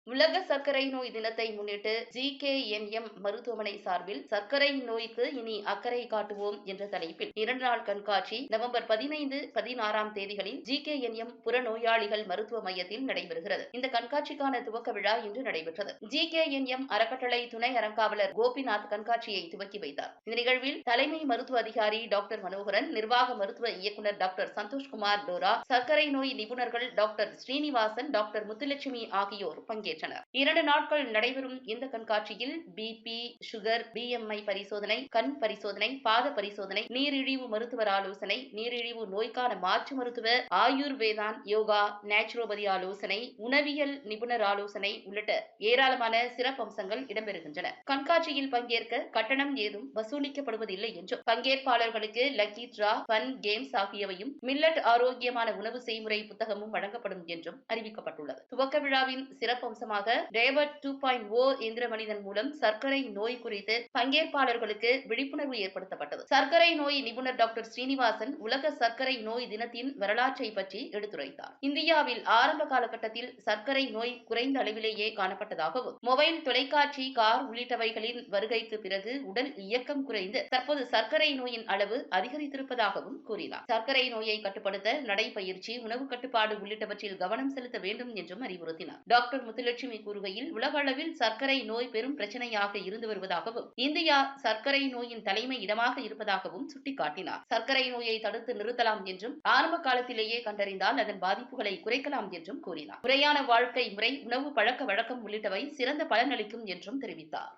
உலக சர்க்கரை நோய் தினத்தை முன்னிட்டு ஜிகேஎன்எம் மருத்துவமனை சார்பில் சர்க்கரை நோய்க்கு இனி அக்கறை காட்டுவோம் என்ற தலைப்பில் 2 நாள் கண்காட்சி நவம்பர் 15, 16ஆம் தேதிகளில் ஜிகேஎன்எம் புறநோயாளிகள் மருத்துவ மையத்தில் நடைபெறுகிறது. இந்த கண்காட்சிக்கான துவக்க விழா இன்று நடைபெற்றது. ஜிகேஎன்எம் அறக்கட்டளை துணை அறங்காவலர் கோபிநாத் கண்காட்சியை துவக்கி வைத்தார். இந்த நிகழ்வில் தலைமை மருத்துவ அதிகாரி டாக்டர் மனோகரன், நிர்வாக மருத்துவ இயக்குநர் டாக்டர் சந்தோஷ்குமார் டோரா, சர்க்கரை நோய் நிபுணர்கள் டாக்டர் ஸ்ரீனிவாசன், டாக்டர் முத்துலட்சுமி ஆகியோர் பங்கேற்றனர். 2 நாட்கள் நடைபெறும் இந்த கண்காட்சியில் பிபி, சுகர், பிஎம்ஐ பரிசோதனை, கண் பரிசோதனை, பாத பரிசோதனை, நீரிழிவு மருத்துவர் ஆலோசனை, நீரிழிவு நோய்க்கான மாற்று மருத்துவ, ஆயுர்வேதான், யோகா, நேச்சுரோபதி ஆலோசனை, உணவியல் நிபுணர் ஆலோசனை உள்ளிட்ட ஏராளமான சிறப்பம்சங்கள் இடம்பெறுகின்றன. கண்காட்சியில் பங்கேற்க கட்டணம் ஏதும் வசூலிக்கப்படுவதில்லை என்றும், பங்கேற்பாளர்களுக்கு லக்கி டிரா, ஃபன் கேம்ஸ் ஆகியவையும், மில்லட் ஆரோக்கியமான உணவு செய்முறை புத்தகமும் வழங்கப்படும் என்றும் அறிவிக்கப்பட்டுள்ளது. துவக்க விழாவின் சிறப்பம்சமாக டயபெட் 2.0 எந்திர மனிதன் மூலம் சர்க்கரை நோய் குறித்து பங்கேற்பாளர்களுக்கு விழிப்புணர்வு ஏற்படுத்தப்பட்டது. சர்க்கரை நோய் நிபுணர் டாக்டர் ஸ்ரீனிவாசன் உலக சர்க்கரை நோய் தினத்தின் வரலாற்றை பற்றி எடுத்துரைத்தார். இந்தியாவில் ஆரம்ப காலகட்டத்தில் சர்க்கரை நோய் குறைந்த அளவிலேயே காணப்பட்டதாகவும், மொபைல், தொலைக்காட்சி, கார் உள்ளிட்டவைகளின் வருகைக்கு பிறகு உடல் இயக்கம் குறைந்து தற்போது சர்க்கரை நோயின் அளவு அதிகரித்திருப்பதாகவும் கூறினார். சர்க்கரை நோயை கட்டுப்படுத்த நடைபயிற்சி, உணவு கட்டுப்பாடு உள்ளிட்டவற்றில் கவனம் செலுத்த வேண்டும் என்றும் அறிவுறுத்தினார். டாக்டர் முத்துலட்சுமி கூறுகையில், உலக அளவில் சர்க்கரை நோய் பெரும் பிரச்சனையாக இருந்து வருவதாகவும், இந்தியா சர்க்கரை நோயின் தலைமை இடமாக இருப்பதாகவும் சுட்டிக்காட்டினார். சர்க்கரை நோயை தடுத்து நிறுத்தலாம் என்றும், ஆரம்ப காலத்திலேயே கண்டறிந்தால் அதன் பாதிப்புகளை குறைக்கலாம் என்றும் கூறினார். முறையான வாழ்க்கை முறை, உணவு பழக்க வழக்கம் உள்ளிட்டவை சிறந்த பலனளிக்கும் என்றும் தெரிவித்தார்.